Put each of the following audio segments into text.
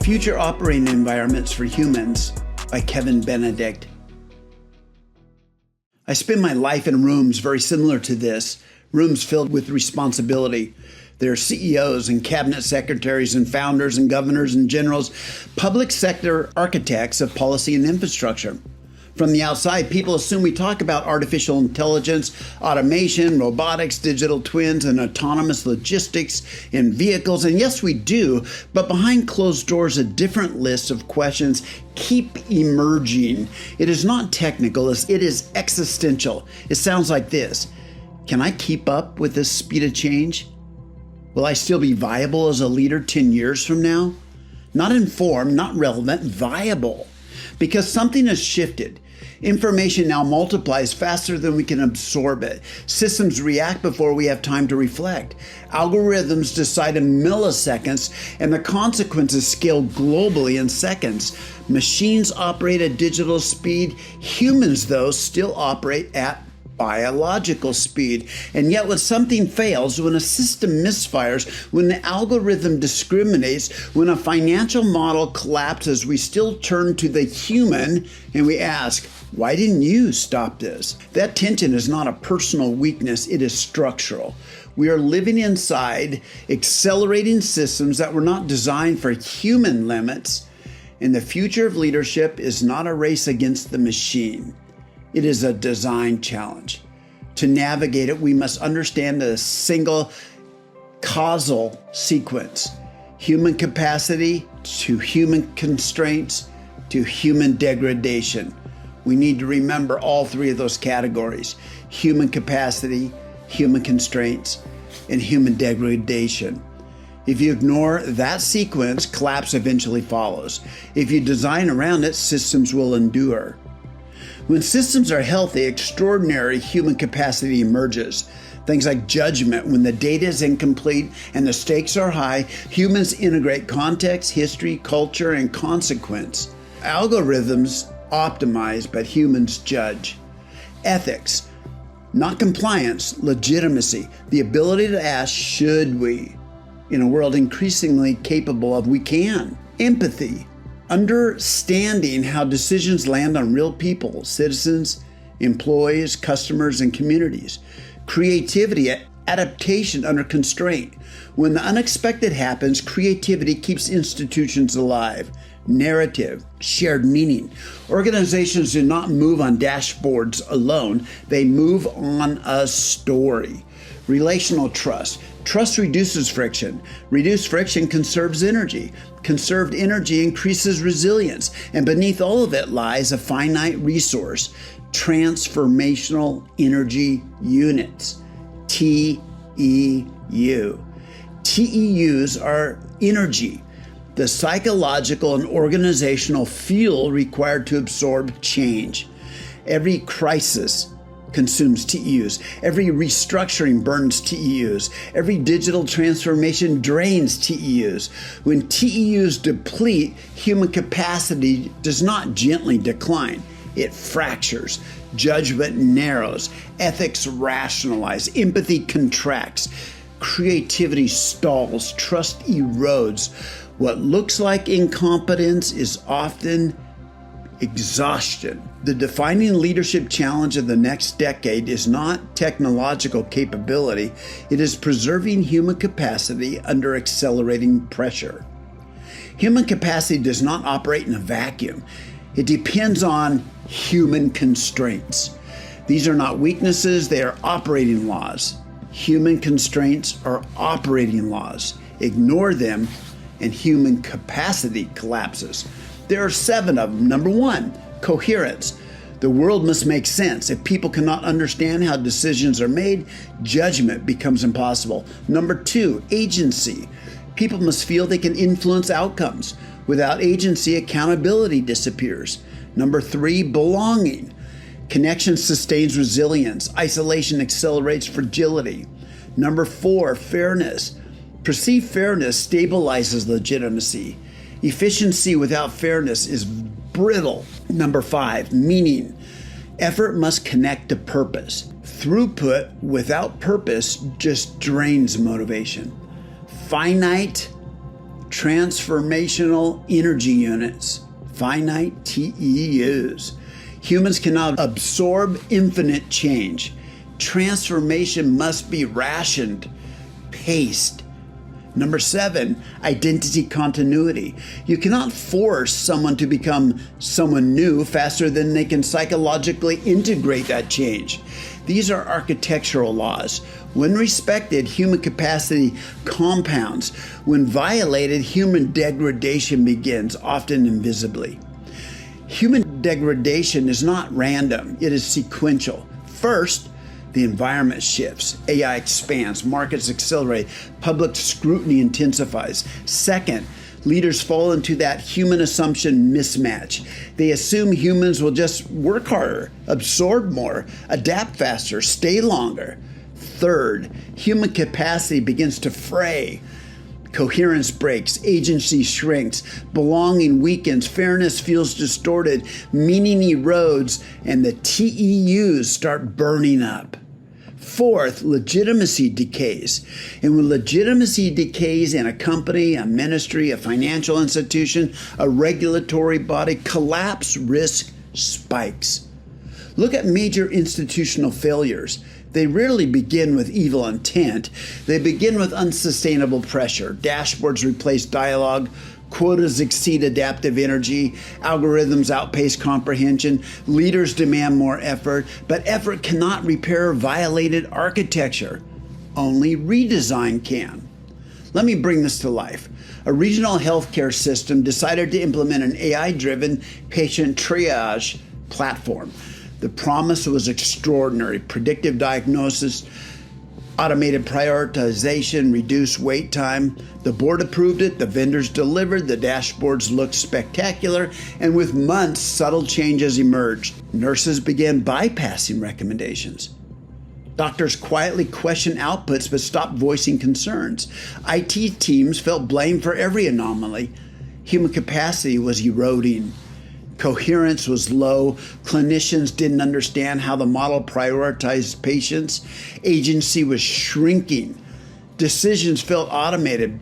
Future Operating Environments for Humans by Kevin Benedict. I spend my life in rooms very similar to this, rooms filled with responsibility. There are CEOs and cabinet secretaries and founders and governors and generals, public sector architects of policy and infrastructure. From the outside, people assume we talk about artificial intelligence, automation, robotics, digital twins, and autonomous logistics in vehicles. And yes, we do, but behind closed doors, a different list of questions keep emerging. It is not technical, it is existential. It sounds like this. Can I keep up with this speed of change? Will I still be viable as a leader 10 years from now? Not informed, not relevant, viable. Because something has shifted. Information now multiplies faster than we can absorb it. Systems react before we have time to reflect. Algorithms decide in milliseconds, and the consequences scale globally in seconds. Machines operate at digital speed. Humans, though, still operate at biological speed. And yet when something fails, when a system misfires, when the algorithm discriminates, when a financial model collapses, we still turn to the human and we ask, why didn't you stop this? That tension is not a personal weakness, it is structural. We are living inside accelerating systems that were not designed for human limits, and the future of leadership is not a race against the machine. It is a design challenge. To navigate it, we must understand the single causal sequence. Human capacity to human constraints to human degradation. We need to remember all three of those categories. Human capacity, human constraints, and human degradation. If you ignore that sequence, collapse eventually follows. If you design around it, systems will endure. When systems are healthy, extraordinary human capacity emerges. Things like judgment, when the data is incomplete and the stakes are high, humans integrate context, history, culture, and consequence. Algorithms optimize, but humans judge. Ethics, not compliance, legitimacy, the ability to ask, should we? In a world increasingly capable of we can. Empathy, understanding how decisions land on real people, citizens, employees, customers, and communities. Creativity, adaptation under constraint. When the unexpected happens, creativity keeps institutions alive. Narrative, shared meaning. Organizations do not move on dashboards alone, they move on a story. Relational trust. Trust reduces friction. Reduced friction conserves energy. Conserved energy increases resilience. And beneath all of it lies a finite resource, transformational energy units, TEU. TEUs are energy, the psychological and organizational fuel required to absorb change. Every crisis consumes TEUs. Every restructuring burns TEUs. Every digital transformation drains TEUs. When TEUs deplete, human capacity does not gently decline. It fractures. Judgment narrows. Ethics rationalize. Empathy contracts. Creativity stalls. Trust erodes. What looks like incompetence is often exhaustion. The defining leadership challenge of the next decade is not technological capability, it is preserving human capacity under accelerating pressure. Human capacity does not operate in a vacuum. It depends on human constraints. These are not weaknesses, they are operating laws. Human constraints are operating laws. Ignore them, and human capacity collapses. There are 7 of them. Number 1, coherence. The world must make sense. If people cannot understand how decisions are made, judgment becomes impossible. Number 2, agency. People must feel they can influence outcomes. Without agency, accountability disappears. Number 3, belonging. Connection sustains resilience. Isolation accelerates fragility. Number 4, fairness. Perceived fairness stabilizes legitimacy. Efficiency without fairness is brittle. Number 5, meaning. Effort must connect to purpose. Throughput without purpose just drains motivation. Finite transformational energy units, finite TEUs. Humans cannot absorb infinite change. Transformation must be rationed, paced. Number 7, identity continuity. You cannot force someone to become someone new faster than they can psychologically integrate that change. These are architectural laws. When respected, human capacity compounds. When violated, human degradation begins, often invisibly. Human degradation is not random, it is sequential. First, the environment shifts, AI expands, markets accelerate, public scrutiny intensifies. Second, leaders fall into that human assumption mismatch. They assume humans will just work harder, absorb more, adapt faster, stay longer. Third, human capacity begins to fray. Coherence breaks, agency shrinks, belonging weakens, fairness feels distorted, meaning erodes, and the TEUs start burning up. Fourth, legitimacy decays. And when legitimacy decays in a company, a ministry, a financial institution, a regulatory body, collapse risk spikes. Look at major institutional failures. They rarely begin with evil intent. They begin with unsustainable pressure. Dashboards replace dialogue. Quotas exceed adaptive energy. Algorithms outpace comprehension. Leaders demand more effort. But effort cannot repair violated architecture. Only redesign can. Let me bring this to life. A regional healthcare system decided to implement an AI-driven patient triage platform. The promise was extraordinary. Predictive diagnosis, automated prioritization, reduced wait time. The board approved it, the vendors delivered, the dashboards looked spectacular, and with months, subtle changes emerged. Nurses began bypassing recommendations. Doctors quietly questioned outputs but stopped voicing concerns. IT teams felt blame for every anomaly. Human capacity was eroding. Coherence was low. Clinicians didn't understand how the model prioritized patients. Agency was shrinking. Decisions felt automated,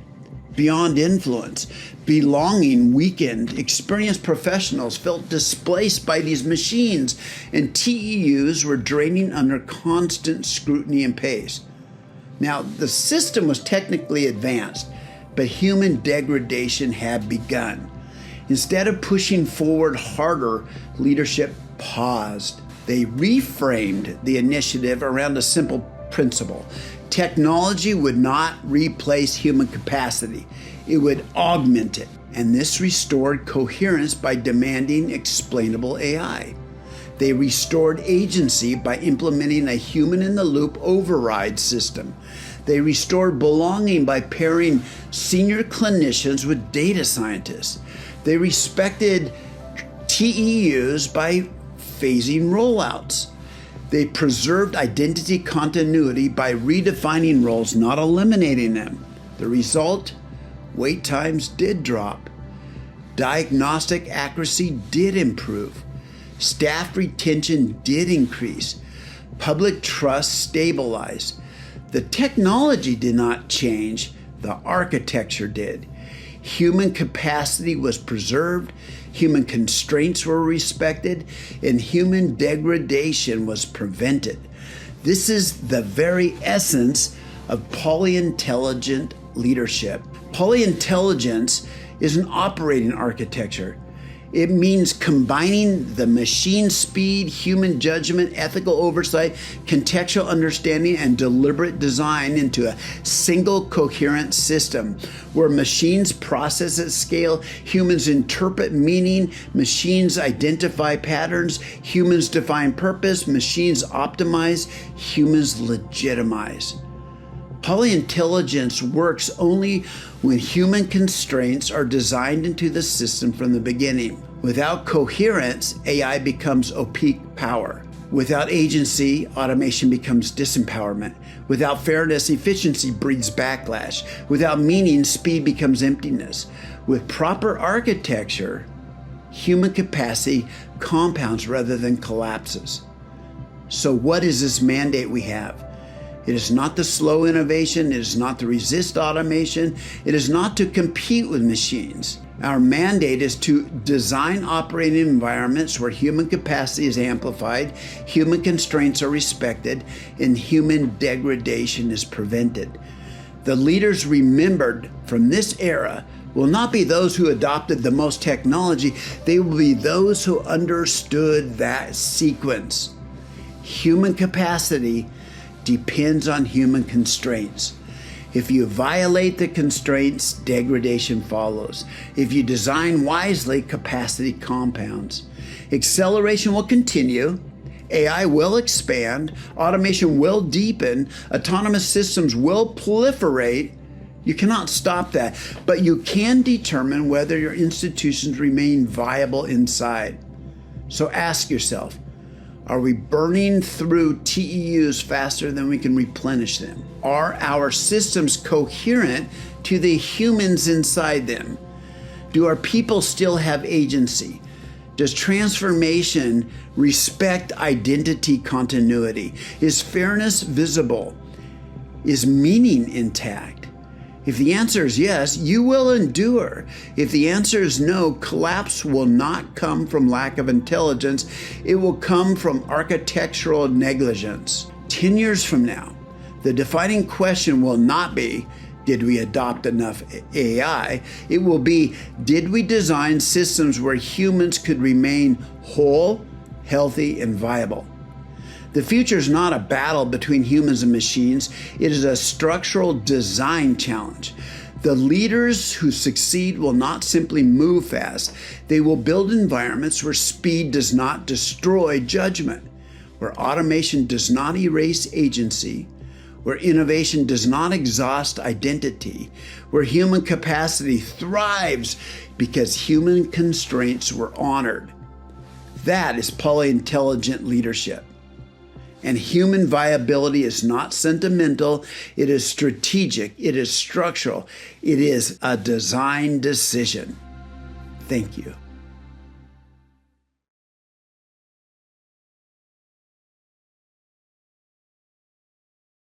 beyond influence. Belonging weakened. Experienced professionals felt displaced by these machines, and TEUs were draining under constant scrutiny and pace. Now, the system was technically advanced, but human degradation had begun. Instead of pushing forward harder, leadership paused. They reframed the initiative around a simple principle. Technology would not replace human capacity. It would augment it. And this restored coherence by demanding explainable AI. They restored agency by implementing a human-in-the-loop override system. They restored belonging by pairing senior clinicians with data scientists. They respected TEUs by phasing rollouts. They preserved identity continuity by redefining roles, not eliminating them. The result? Wait times did drop. Diagnostic accuracy did improve. Staff retention did increase. Public trust stabilized. The technology did not change, the architecture did. Human capacity was preserved, human constraints were respected, and human degradation was prevented. This is the very essence of polyintelligent leadership. Polyintelligence is an operating architecture. It means combining the machine speed, human judgment, ethical oversight, contextual understanding, and deliberate design into a single coherent system where machines process at scale, humans interpret meaning, machines identify patterns, humans define purpose, machines optimize, humans legitimize. Polyintelligence works only when human constraints are designed into the system from the beginning. Without coherence, AI becomes opaque power. Without agency, automation becomes disempowerment. Without fairness, efficiency breeds backlash. Without meaning, speed becomes emptiness. With proper architecture, human capacity compounds rather than collapses. So what is this mandate we have? It is not to slow innovation. It is not to resist automation. It is not to compete with machines. Our mandate is to design operating environments where human capacity is amplified, human constraints are respected, and human degradation is prevented. The leaders remembered from this era will not be those who adopted the most technology. They will be those who understood that sequence. Human capacity depends on human constraints. If you violate the constraints, degradation follows. If you design wisely, capacity compounds. Acceleration will continue. AI will expand. Automation will deepen. Autonomous systems will proliferate. You cannot stop that, but you can determine whether your institutions remain viable inside. So ask yourself, are we burning through TEUs faster than we can replenish them? Are our systems coherent to the humans inside them? Do our people still have agency? Does transformation respect identity continuity? Is fairness visible? Is meaning intact? If the answer is yes, you will endure. If the answer is no, collapse will not come from lack of intelligence. It will come from architectural negligence. 10 years from now, the defining question will not be, did we adopt enough AI? It will be, did we design systems where humans could remain whole, healthy, and viable? The future is not a battle between humans and machines. It is a structural design challenge. The leaders who succeed will not simply move fast. They will build environments where speed does not destroy judgment, where automation does not erase agency, where innovation does not exhaust identity, where human capacity thrives because human constraints were honored. That is polyintelligent leadership. And human viability is not sentimental, it is strategic, it is structural, it is a design decision. Thank you.